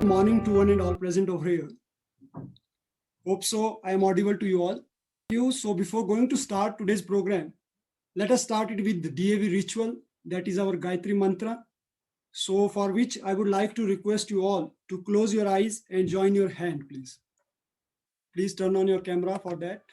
Morning to one and all present over here. Hope so. I am audible to you all. So before going to start today's program, let us start it with the DAV ritual, that is our Gayatri Mantra. So for which I would like to request you all to close your eyes and join your hand, please. Please turn on your camera for that.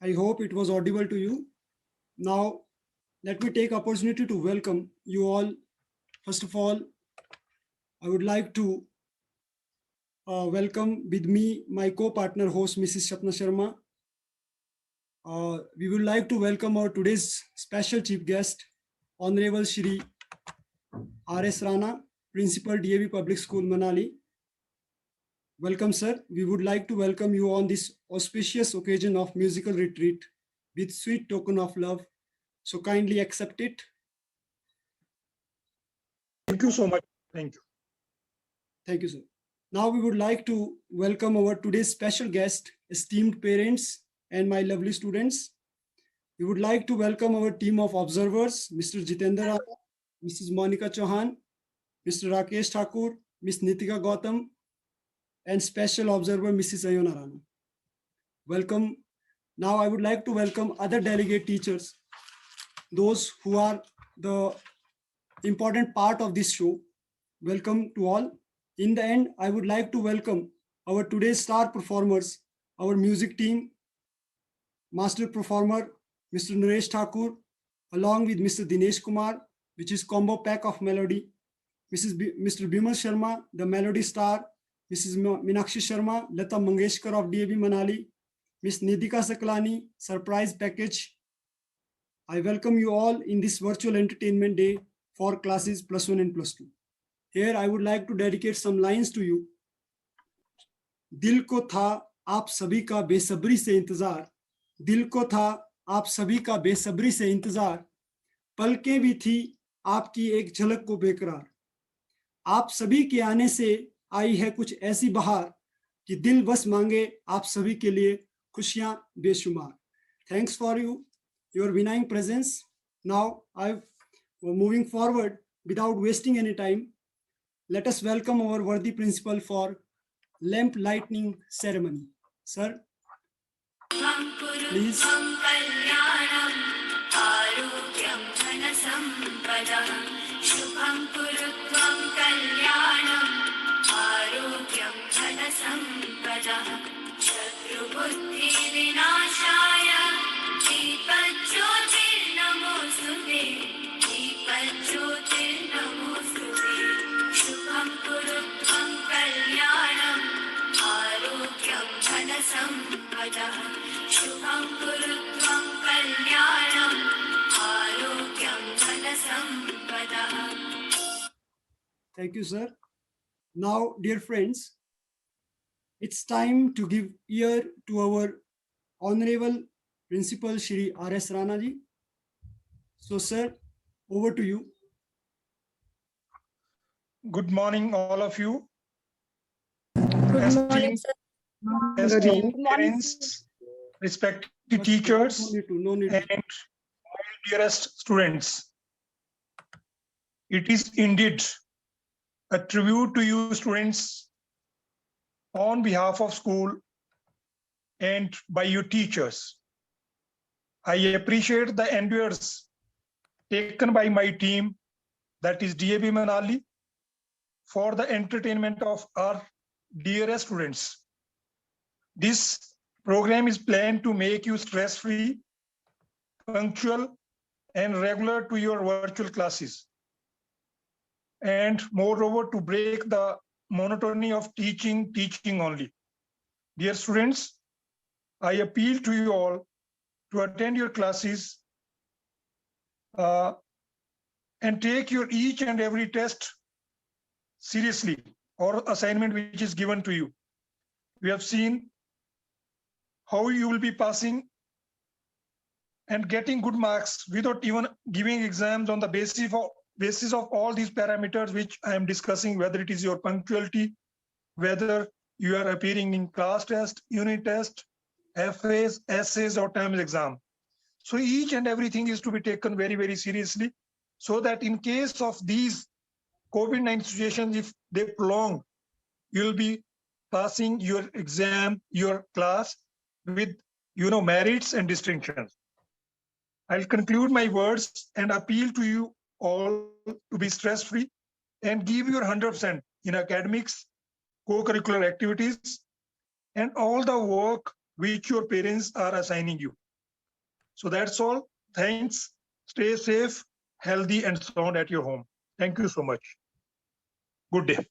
I hope it was audible to you. Now, let me take opportunity to welcome you all. First of all, I would like to welcome with me my co-partner host, Mrs. Shapna Sharma. We would like to welcome our today's special chief guest, Honorable Shri R.S. Rana, Principal DAV Public School, Manali. Welcome, sir. We would like to welcome you on this auspicious occasion of musical retreat with sweet token of love. So kindly accept it. Thank you so much. Thank you. Thank you, sir. Now we would like to welcome our today's special guest, esteemed parents and my lovely students. We would like to welcome our team of observers, Mr. Jitendra Rana, Mrs. Monica Chauhan, Mr. Rakesh Thakur, Ms. Nitika Gautam, and special observer, Mrs. Ayona Rana. Welcome. Now I would like to welcome other delegate teachers, those who are the important part of this show. Welcome to all. In the end, I would like to welcome our today's star performers, our music team, master performer, Mr. Naresh Thakur, along with Mr. Dinesh Kumar, which is combo pack of melody, Mr. Bimal Sharma, the melody star, Mrs. Minakshi Sharma, Lata Mangeshkar of DAV Manali, Ms. Nidika Saklani, surprise package. I welcome you all in this virtual entertainment day for classes +1 and +2. Here I would like to dedicate some lines to you. दिल को था आप सभी का बेसब्री से इंतजार, दिल को था आप सभी का बेसब्री से इंतजार, पलकें भी थी आपकी एक झलक को बेकरार, आप सभी के आने से आई है कुछ ऐसी बहार कि दिल बस मांगे आप सभी के लिए खुशियां बेशुमार. Thanks for your benign presence. Now I'm moving forward without wasting any time. Let us welcome our worthy principal for lamp lighting ceremony. Sir, please. Thank you, sir. Now, dear friends, it's time to give ear to our Honorable Principal Shri R.S. Rana ji. So, sir, over to you. Good morning, all of you. Good morning, sir. Esteemed parents, respected teachers, No need to. and my dearest students. It is indeed a tribute to you, students, on behalf of school and by your teachers. I appreciate the endeavors taken by my team, that is DAV Manali, for the entertainment of our dearest students. This program is planned to make you stress-free, punctual, and regular to your virtual classes, and moreover to break the monotony of teaching only. Dear students, I appeal to you all to attend your classes and take your each and every test seriously or assignment which is given to you. We have seen how you will be passing and getting good marks without even giving exams on the basis of all these parameters which I am discussing, whether it is your punctuality, whether you are appearing in class test, unit test, FAs, essays, or terms exam. So each and everything is to be taken very, very seriously, so that in case of these COVID-19 situations, if they prolong, you'll be passing your exam, your class with merits and distinctions. I'll conclude my words and appeal to you all to be stress-free and give your 100% in academics, co-curricular activities, and all the work which your parents are assigning you. So that's all. Thanks. Stay safe, healthy, and sound at your home. Thank you so much. Good day.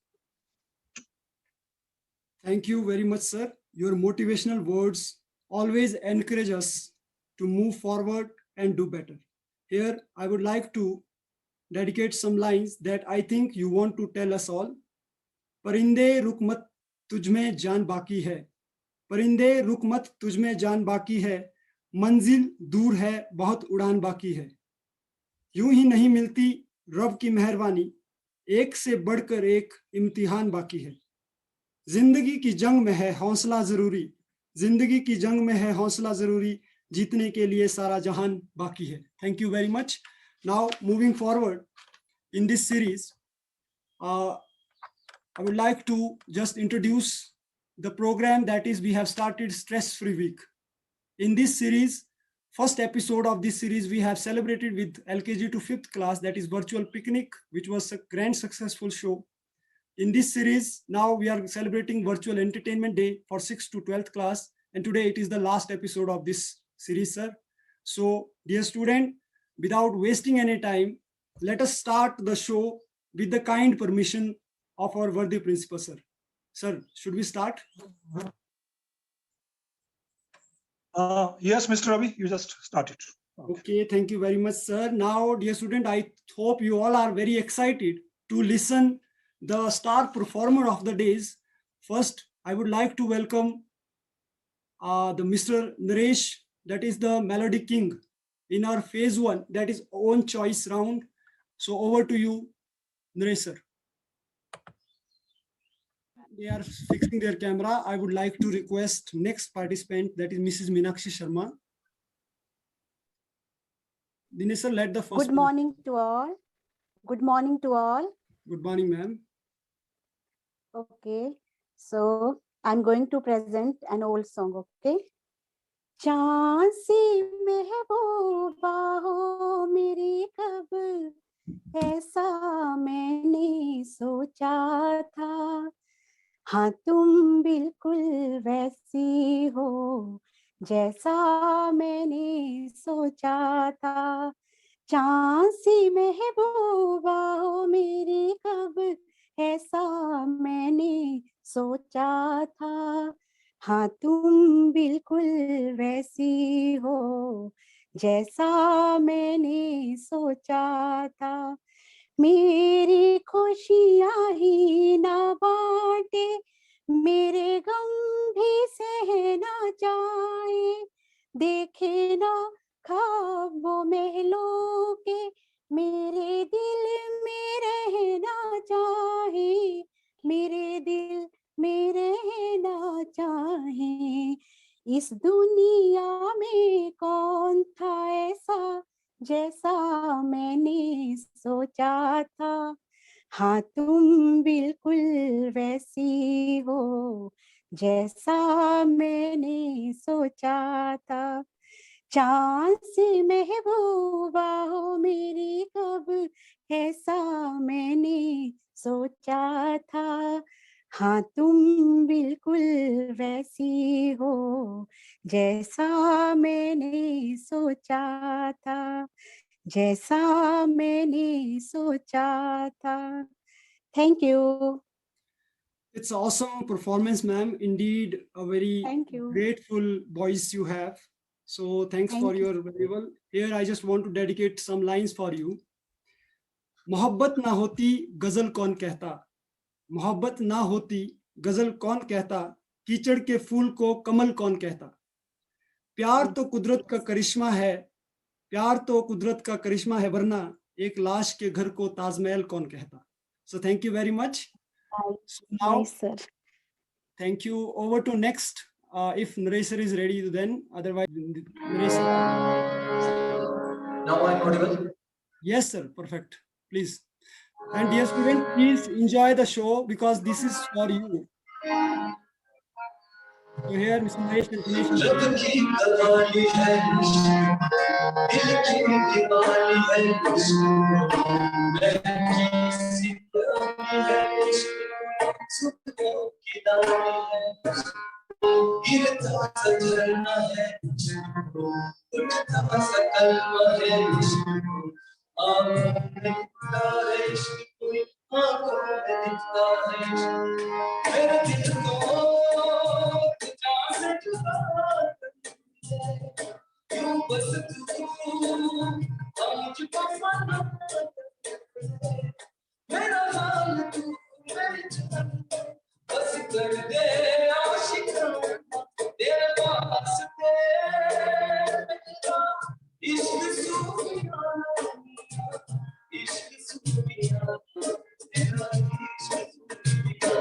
Thank you very much, sir. Your motivational words always encourage us to move forward and do better. Here, I would like to dedicate some lines that I think you want to tell us all. परिंदे रुक मत तुझमें जान बाकी है, परिंदे रुक मत तुझमें जान बाकी है, मंजिल दूर है बहुत उड़ान बाकी है, यूं ही नहीं मिलती रब की मेहरबानी, एक से बढ़कर एक इम्तिहान बाकी है, जिंदगी की जंग में है हौसला जरूरी, जिंदगी की जंग में है हौसला जरूरी, जीतने के लिए सारा जहान बाकी है. Thank you very much. Now moving forward in this series, I would like to just introduce the program that is we have started Stress-Free Week. In this series, first episode of this series, we have celebrated with LKG to 5th class, that is virtual picnic, which was a grand successful show. In this series, now we are celebrating virtual entertainment day for 6th to 12th class. And today it is the last episode of this series, sir. So dear student, without wasting any time, let us start the show with the kind permission of our worthy principal, sir. Sir, should we start? Yes, Mr. Ravi, you just started. Okay, thank you very much, sir. Now, dear student, I hope you all are very excited to listen the star performer of the days. First, I would like to welcome the Mr. Naresh, that is the Melody King in our phase 1, that is own choice round. So over to you, Naresh, sir. They are fixing their camera. I would like to request next participant, that is Mrs. Meenakshi Sharma. Dinesh sir, let the first. Good morning to all. Good morning to all. Good morning, ma'am. Okay, so I'm going to present an old song, okay? चाँद सी महबूबा हो मेरी कब, ऐसा मैंने सोचा था, हाँ तुम बिल्कुल वैसी हो जैसा मैंने सोचा था, चाँद सी महबूबा हो मेरी कब, ऐसा मैंने सोचा था, हाँ तुम बिल्कुल वैसी हो जैसा मैंने सोचा था, मेरी खुशियाँ ही ना बांटे, मेरे गम भी सहना चाहे, देखे ना ख्वाबों महलों के, मेरे दिल में रहना चाहे, मेरे दिल में रहना चाहे, इस दुनिया में कौन था ऐसा जैसा मैंने सोचा था, हाँ तुम बिल्कुल वैसी हो जैसा मैंने सोचा था, चाँद सी महबूबा हो मेरी कब, ऐसा मैंने सोचा था, हाँ तुम बिल्कुल वैसी हो जैसा मैंने सोचा था, जैसा मैंने सोचा था. Thank you. It's awesome performance, ma'am. Indeed, a very Thank you. grateful voice you have. So thanks Thank for you. your valuable. Here, I just want to dedicate some lines for you. मोहब्बत ना होती गजल कौन कहता, मोहब्बत ना होती गजल कौन कहता, कीचड़ के फूल को कमल कौन कहता। प्यार तो कुदरत का करिश्मा है, प्यार तो कुदरत का करिश्मा है, वरना एक लाश के घर को ताजमहल कौन कहता। So thank you very much. So now, Nice, sir. thank you. Over to next. If Naresh sir is ready, then otherwise, Naresh sir. Now I'm audible. Yes, sir. Perfect. Please. And dear students, please enjoy the show because this is for you. So here, Mr. Naresh will finish. रब की कमाली है, दिल की दीवानी है, महकी सी पुरानी है, सुखों की दानी है, गिरता सा झरना है, उठता सा कलमा है, आंखों में दिखता है इश्क, कोई आंखों में दिखता है, मेरे दिल को से जुदा क्यों बस तू मुझको मना मेरा हाल तू मेरी जान बस कर दे आशिका तेरे वास्ते मेरा इश्क सूफिया इश्क सूफिया तेरा इश्क सूफिया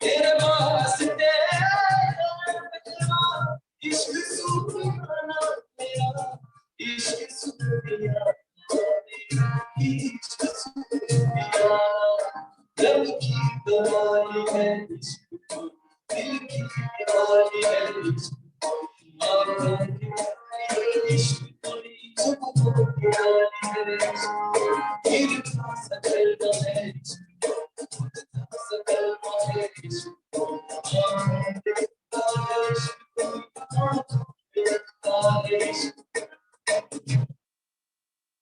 तेरे वास्ते इश्क सूफियाना मेरा इश्क सूफिया इश्क सूफिया रब की कमाली है इश्क दिल की दीवानी है इश्क आंखों की इश्क सुखों की रानी है इश्क गिरता सा चलना है इश्क उठता सा कलमा है इश्क आंखों में दिखता है इश्क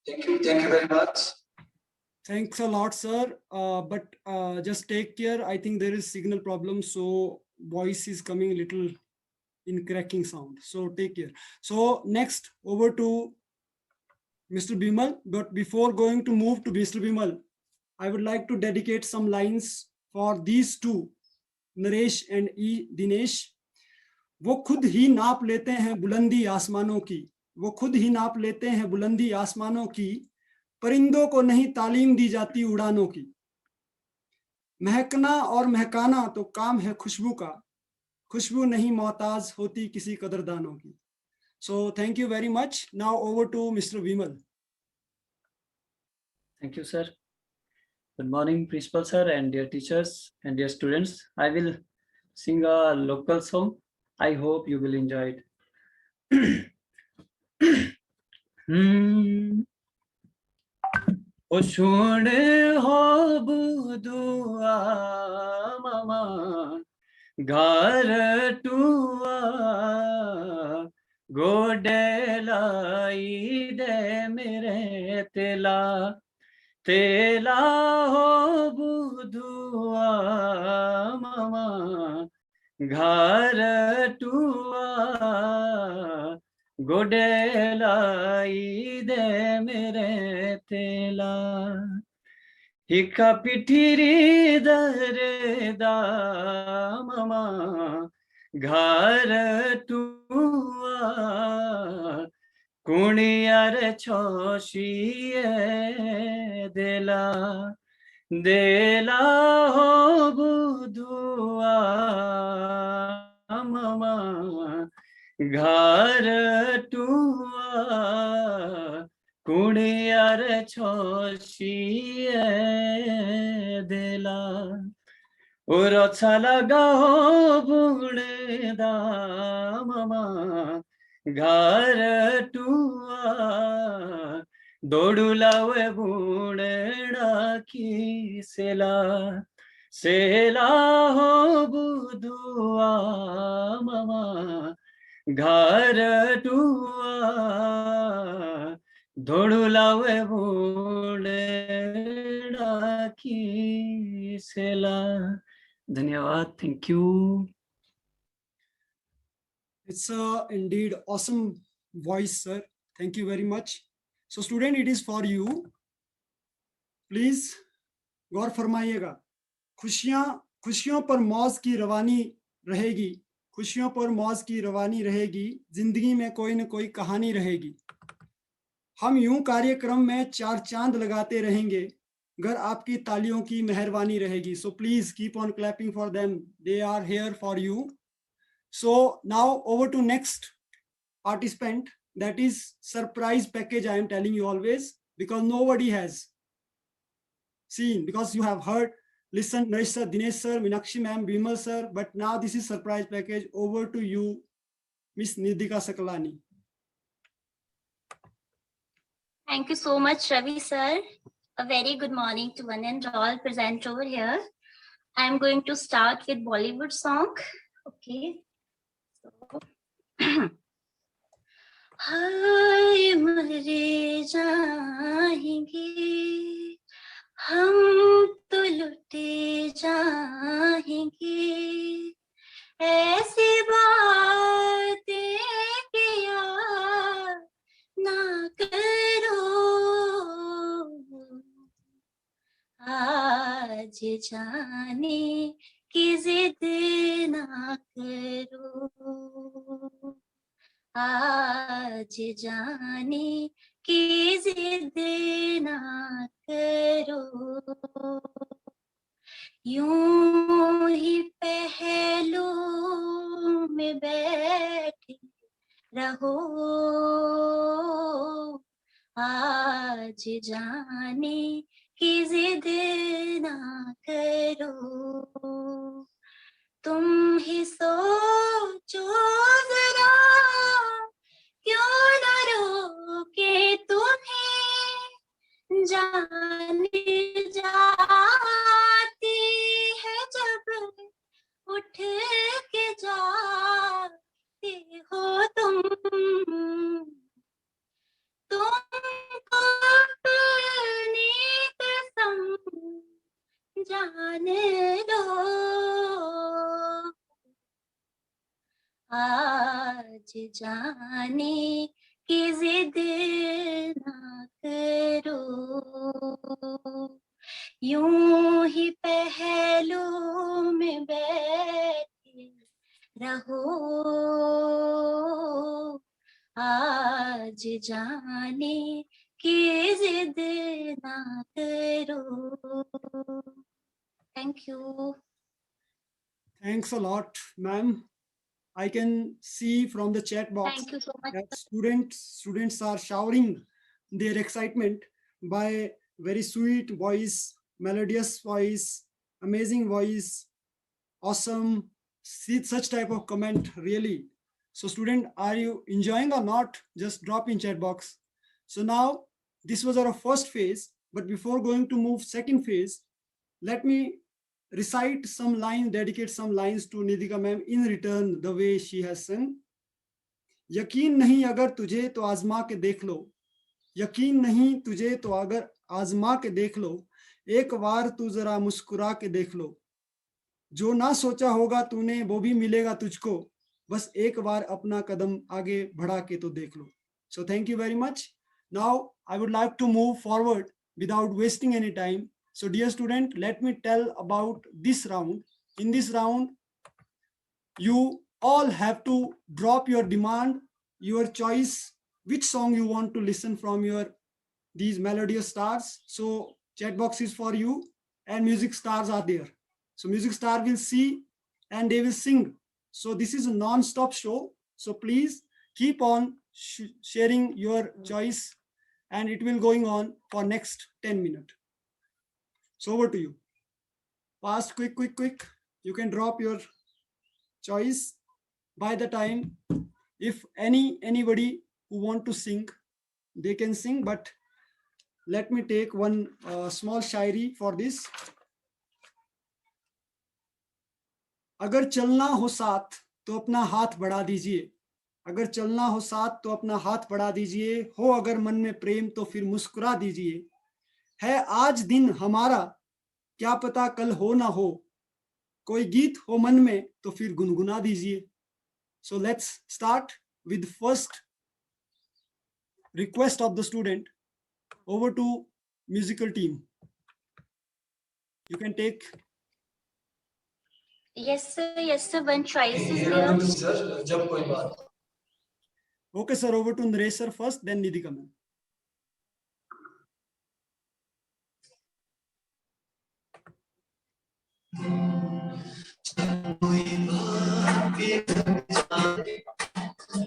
Thank you very much. Thanks a lot, sir. But just take care. I think there is signal problem, so voice is coming a little in cracking sound. So take care. So next, over to Mr. Bimal. But before going to move to Mr. Bimal, I would like to dedicate some lines for these two, Naresh and E. Dinesh. वो खुद ही नाप लेते हैं बुलंदी आसमानों की, वो खुद ही नाप लेते हैं बुलंदी आसमानों की, परिंदों को नहीं तालीम दी जाती उड़ानों की। महकना और महकाना तो काम है खुशबू का, खुशबू नहीं मोहताज होती किसी कदरदानों की। So thank you very much. Now over to Mr. Vimal. Thank you, sir. Good morning, principal sir and dear teachers and dear students. I will sing a local song. I hope you will enjoy it. O shune ho budua mama ghar tua godelai de mere tela tela ho budua mama ghar tua godelai de mere tela hika pitiri dare da mama ghar tua kuniyar choshiye dela dela ho budua mama ghar tua kuniyar choshiye dela और अच्छा लगा हो बुने दा mama घर टुआ दौड़ुलावे बुनेड़ा की सेला सेला हो बुदुआ mama घर टुआ दौड़ुलावे बुनेड़ा की सेला धन्यवाद thank you It's indeed awesome voice, sir. Thank you very much. So student, it is for you. Please गौर फरमाइएगा. खुशियों पर मौज की रवानी रहेगी, खुशियों पर मौज की रवानी रहेगी, जिंदगी में कोई न कोई कहानी रहेगी। हम यूं कार्यक्रम में 4 चांद लगाते रहेंगे, अगर आपकी तालियों की मेहरबानी रहेगी। So please keep on clapping for them, they are here for you. So now over to next participant, that is surprise package. I am telling you always, because nobody has seen, because you have heard, listen, Naresh sir, Dinesh sir, Minakshi ma'am, Bimal sir, but now this is surprise package. Over to you, Miss Nidhika Sakalani. Thank you so much, Ravi sir. A very good morning to one and all present over here. I am going to start with Bollywood song. Okay. So, हाय मरे जाएंगे हम तो लुटे जाएंगे, ऐसी बातें किया ना करो, आज जाने की जिद ना करो, आज जाने की जिद ना करो, यूं ही पहलू में बैठे रहो, आज जाने की जिद ना करो, तुम ही सोचो जरा, क्यों न रोके तुम्हें, जाने जाती है जब उठ के जाते हो तुम, तुमको अपनी कसम जाने दो, आज जाने की जिद ना करो, यूं ही पहलू में बैठे रहो, आज जाने की जिद ना करो। Thank you. Thanks a lot, ma'am. I can see from the chat box Thank you so much. that students are showering their excitement by very sweet voice, melodious voice, amazing voice, awesome. See such type of comment, really. So student, are you enjoying or not? Just drop in chat box. So now this was our first phase, but before going to move second phase, let me recite some lines, dedicate some lines to Nidhika ma'am in return the way she has sung. यकीन नहीं अगर तुझे तो आजमा के देख लो, यकीन नहीं तुझे तो अगर आजमा के देख लो, एक बार तू जरा मुस्कुरा के देख लो, जो ना सोचा होगा तूने वो भी मिलेगा तुझको, बस एक बार अपना कदम आगे बढ़ा के तो देख लो. So thank you very much. Now I would like to move forward without wasting any time. So dear student, let me tell about this round. In this round, you all have to drop your demand, your choice, which song you want to listen from your these melodious stars. So chat box is for you and music stars are there. So music star will see and they will sing. So this is a non-stop show. So please keep on sharing your choice and it will going on for next 10 minutes. So over to you. Fast, quick. You can drop your choice. By the time, if anybody who want to sing, they can sing, but let me take one small Shayari for this. अगर चलना हो साथ तो अपना हाथ बढ़ा दीजिए, अगर चलना हो साथ तो अपना हाथ बढ़ा दीजिए, हो अगर मन में प्रेम तो फिर मुस्कुरा दीजिए, है आज दिन हमारा क्या पता कल हो ना हो, कोई गीत हो मन में तो फिर गुनगुना दीजिए. So let's start with first request of the student. Over to musical team. You can take Yes, sir. Yes, sir. One choice is Heera there. Nandan sir, जब कोई बात। Okay, sir. Over to Naresh sir first, then Nidhika ma'am. कोई बात भी जाने, कोई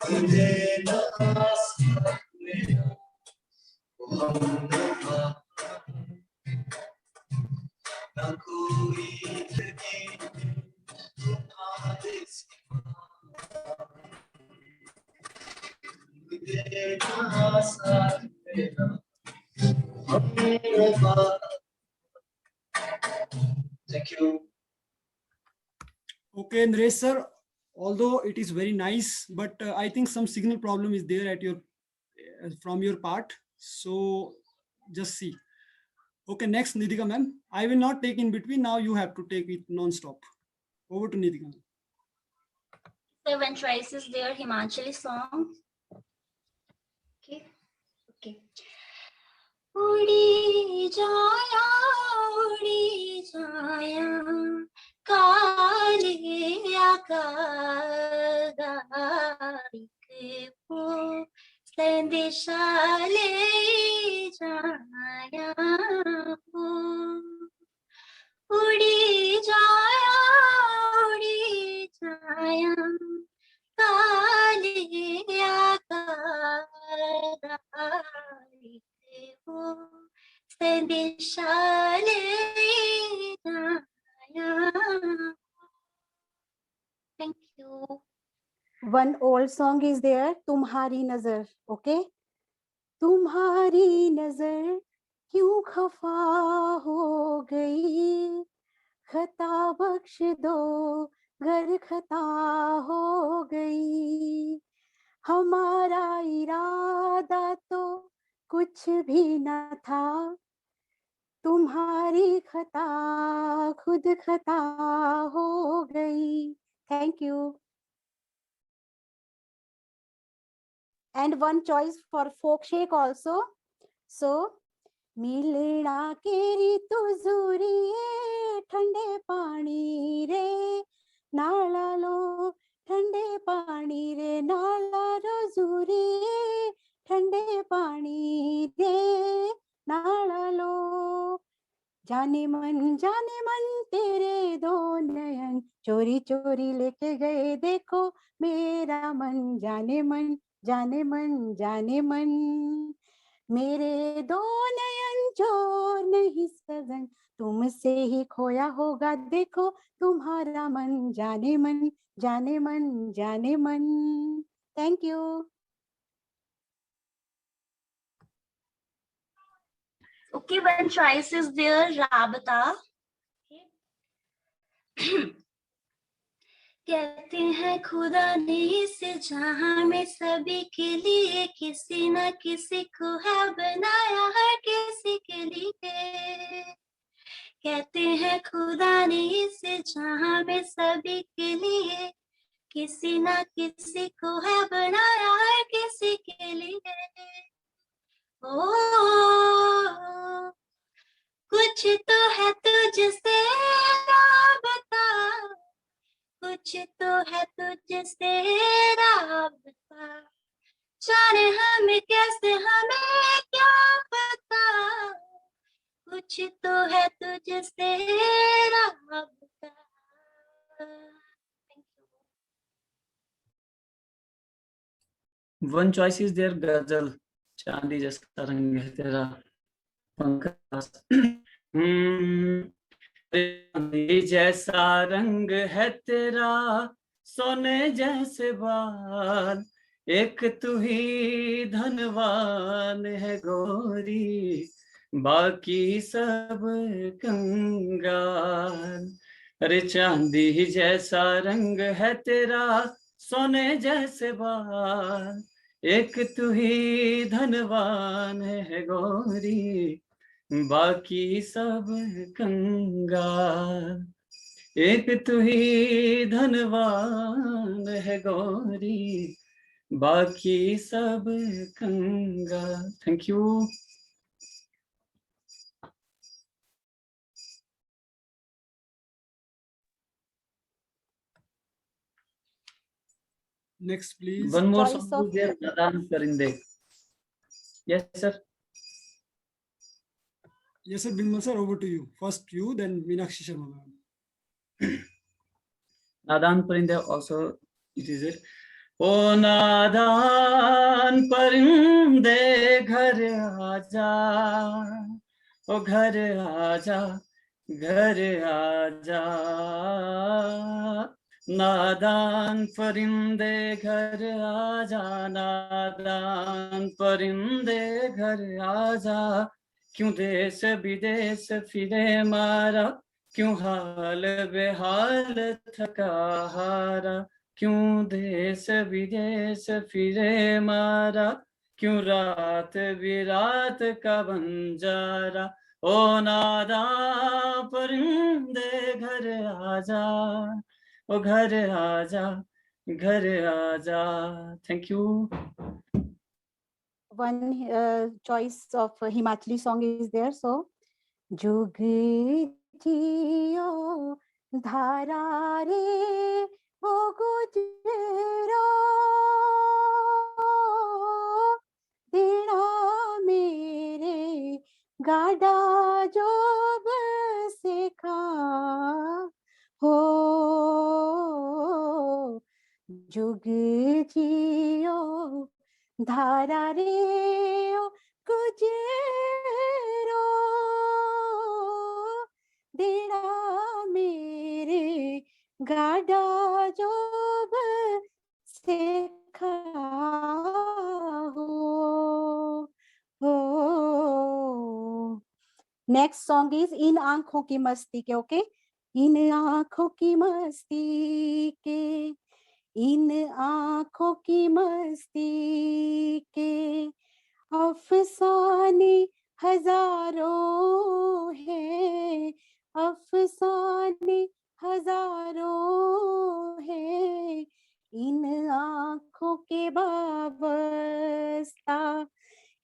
तुझे न आसमान मेरा, न कोई लगी तुम्हारे सिवा, तुझे न आसमान मेरा, Thank you. Okay, Naresh sir. Although it is very nice, but I think some signal problem is there at your from your part. So just see. Okay, next Nidhika ma'am. I will not take in between. Now you have to take it non-stop. Over to Nidhika ma'am. Sir, one choice is there. Himachali song. Okay. Okay. उड़ी जाया काले आकाश को संदेशा ले जाया हो उड़ी जाया काले आकाश को संदेशा ले जाया। Thank you. One old song is there, तुम्हारी नजर. Okay, तुम्हारी नजर क्यों खफा हो गई, खता बख्श दो गर खता हो गई, हमारा इरादा तो कुछ भी न था, तुम्हारी खता खुद खता हो गई. Thank you. And one choice for folk shake also. So, मिलना केरी तुझुरी ठंडे पानी रे नाला लो ठंडे पानी रे नाला रोजुरी ठंडे पानी रे नाला लो जाने मन तेरे दो नयन चोरी चोरी लेके गए देखो मेरा मन जाने मन मेरे दो नयन चोर नहीं सजन तुमसे ही खोया होगा देखो तुम्हारा मन जाने मन. Thank you. Okay, one choice is there. Rabata. कहते हैं खुदा ने इस जहां में सभी के लिए किसी न किसी को है बनाया हर किसी के लिए कहते हैं खुदा ने इस जहां में सभी के लिए किसी न किसी को है बनाया हर किसी के लिए ओ कुछ तो है तुझसे राबता कुछ तो है तुझसे राबता जाने हमें कैसे हमें क्या पता कुछ तो है तुझसे राबता. One choice is there, गजल चांदी जैसा रंग है तेरा पंखा चांदी जैसा रंग है तेरा सोने जैसे बाल एक तू ही धनवान है गोरी बाकी सब कंगाल अरे चांदी जैसा रंग है तेरा सोने जैसे बाल एक तू ही धनवान है गोरी बाकी सब कंगाल एक तू ही धनवान है गौरी बाकी सब कंगाल. Thank you. Next, please. One more Choice song of- is there, Nadan Parinde. Yes, sir. Yes, sir. Bilmal sir, over to you. First you, then Meenakshi Sharma ma'am. Nadan Parinde also it is it. O nadan parinde ghar aaja, o ghar aaja, ghar aaja. नादान परिंदे घर आजा, नादान परिंदे घर आजा, क्यों देश विदेश फिरे मारा, क्यों हाल बेहाल थका हारा, क्यों देश विदेश फिरे मारा, क्यों रात बिरात का बंजारा। ओ नादान परिंदे घर आजा, ओ घर आजा, घर आजा। Thank you. One choice of Himachali song is there. So, जुग जियो धारा रे ओ गुजरो, देना मेरे गाड़ा जो बसेखा हो, जुग जियो धारा रे ओ गुजरो, देना मेरे गाड़ा जो बसेखा हो। नेक्स्ट सॉन्ग इज इन आंखों की मस्ती के। ओके, इन आंखों की मस्ती के, इन आंखों की मस्ती के अफसाने हजारों हैं, अफसाने हजारों हैं, इन आंखों के वाबस्ता,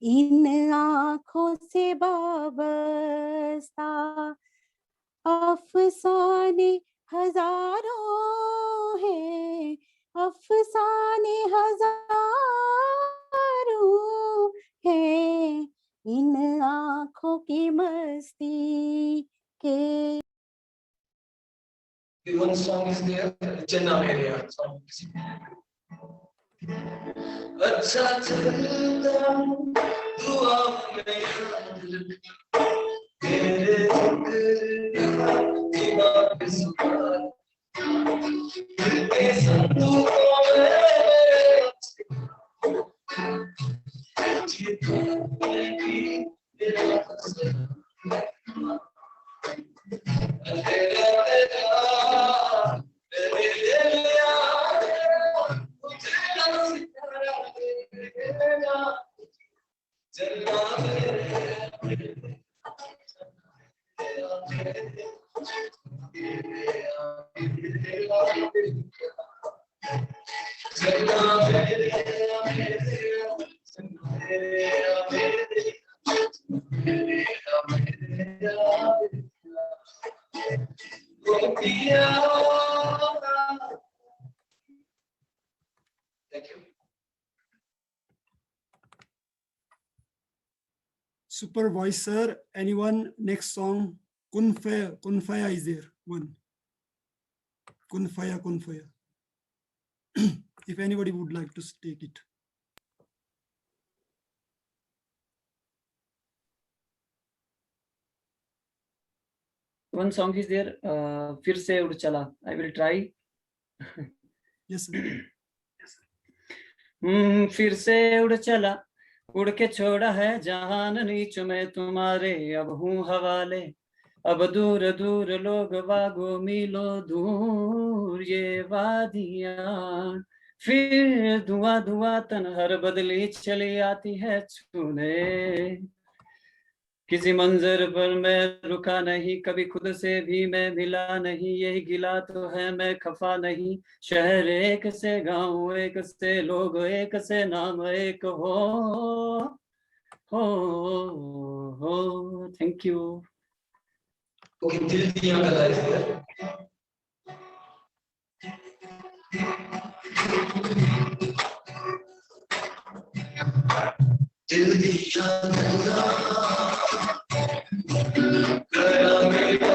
इन आंखों से वाबस्ता, अफसाने हजारों हैं, अफसाने हजारों हैं, इन आंखों की मस्ती के। One song is there, Janna Mereya song. अच्छा चलता दुआ में याद रख, तेरे जिक्र की बात सुना, तेरे संदूकों में Thank you. Super voice, sir. Anyone? Next song, Kun Faya is there. One. Kun Faya. If anybody would like to take it. One song is there, फिर से उड़ चला. I will try. Yes, sir. फिर से उड़ चला, उड़ के छोड़ा है जहान नीच में तुम्हारे, अब हूँ हवाले, अब दूर दूर लोग बागो मिलो दूर ये वादियाँ, फिर धुआं धुआं तनहर बदली चली आती है छूने, किसी मंजर पर मैं रुका नहीं, कभी खुद से भी मैं मिला नहीं, यही गिला तो है मैं खफा नहीं, शहर एक से गाँव एक से लोग एक से नाम एक हो। Thank you. Okay, दिल दिया गला is there. दिल दिया धरा गया मेरा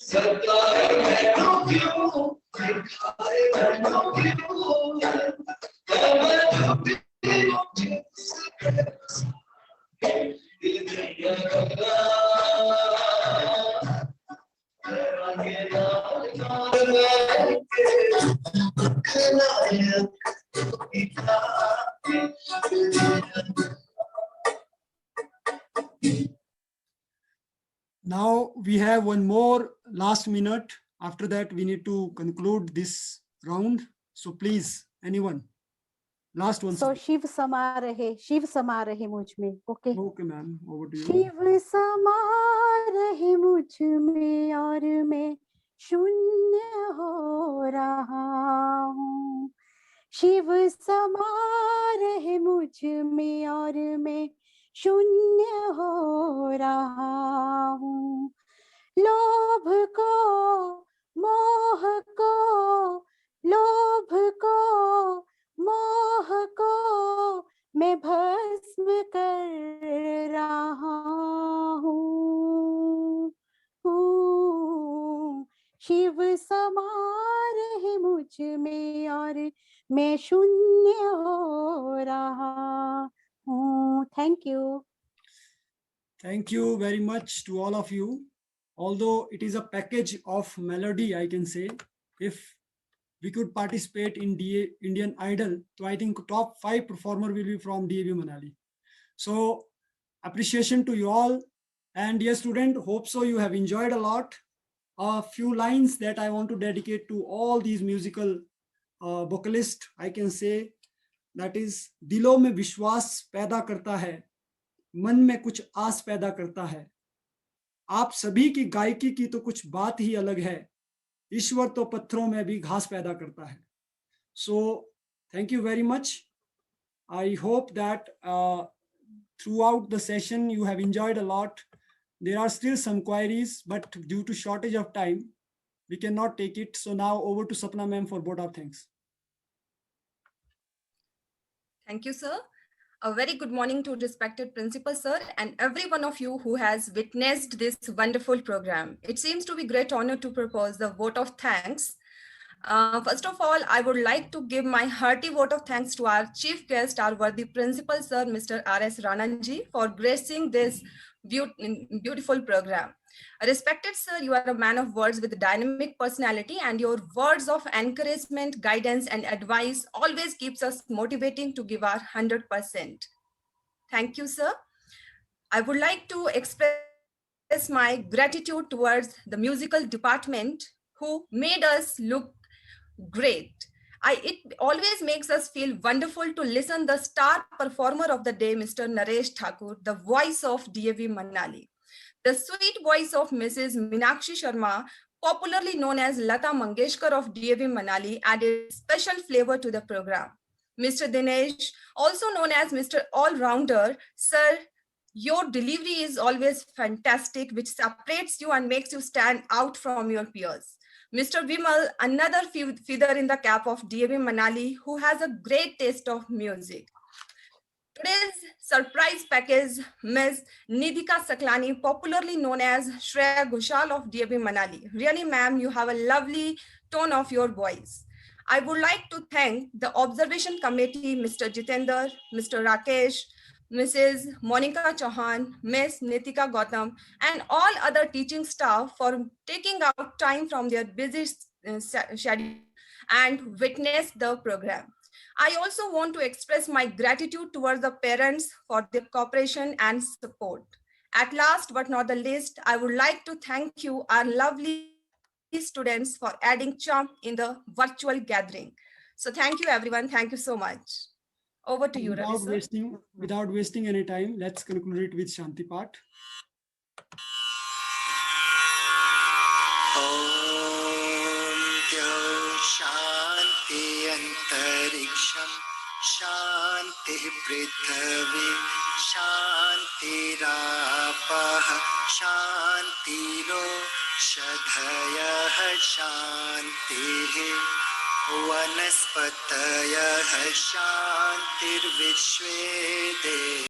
सरकार मैं क्यों दिखाए मैं Now we have one more last minute. After that, we need to conclude this round. So please, anyone, last one. So Shiv समा रहे मुझ में. Okay. Okay, ma'am. Over to you. Shiv समा रहे मुझ में और मैं शून्य हो रहा हूँ. शिव समा रहे मुझ में और मैं शून्य हो रहा हूँ. लोभ को मोह को लोभ को मोह को मैं भस्म कर रहा हूँ. शिव समा रहे मुझ में और मैं शून्य हो रहा हूँ. Thank you. Thank you very much to all of you. Although it is a package of melody, I can say, if we could participate in Indian Idol, so I think top 5 performer will be from DAV Manali. So appreciation to you all. And dear student, hope so you have enjoyed a lot. A few lines that I want to dedicate to all these musical vocalists, I can say, that is, दिलों में विश्वास पैदा करता है, मन में कुछ आस पैदा करता है. आप सभी की गायकी की तो कुछ बात ही अलग है, ईश्वर तो पत्थरों में भी घास पैदा करता है. So thank you very much. I hope that throughout the session you have enjoyed a lot. There are still some queries, but due to shortage of time, we cannot take it. So now over to Sapna ma'am for vote of thanks. Thank you, sir. A very good morning to respected principal, sir, and every one of you who has witnessed this wonderful program. It seems to be great honor to propose the vote of thanks. First of all, I would like to give my hearty vote of thanks to our chief guest, our worthy principal, sir, Mr. R.S. Rananji, for gracing this beautiful program. Respected sir, you are a man of words with dynamic personality, and your words of encouragement, guidance, and advice always keeps us motivating to give our 100%. Thank you, sir. I would like to express my gratitude towards the musical department who made us look great. It always makes us feel wonderful to listen the star performer of the day, Mr. Naresh Thakur, the voice of DAV Manali. The sweet voice of Mrs. Meenakshi Sharma, popularly known as Lata Mangeshkar of DAV Manali, added special flavor to the program. Mr. Dinesh, also known as Mr. All-Rounder, sir, your delivery is always fantastic, which separates you and makes you stand out from your peers. Mr. Vimal, another feather in the cap of DAV Manali, who has a great taste of music. Today's surprise package, Ms. Nidhika Saklani, popularly known as Shreya Ghoshal of DAV Manali. Really, ma'am, you have a lovely tone of your voice. I would like to thank the observation committee, Mr. Jitender, Mr. Rakesh, Mrs. Monica Chauhan, Ms. Nitika Gautam, and all other teaching staff for taking out time from their busy schedule and witness the program. I also want to express my gratitude towards the parents for their cooperation and support. At last but not the least, I would like to thank you, our lovely students, for adding charm in the virtual gathering. So thank you, everyone. Thank you so much. Over to you, Ravi, sir. Without wasting any time, let's conclude it with Shanti Path. Om Shanti अन्तरिक्षं शान्तिः पृथिवी शान्तिरापः शान्तिरोषधयः शान्तिः वनस्पतयः शान्तिर्विश्वे देवाः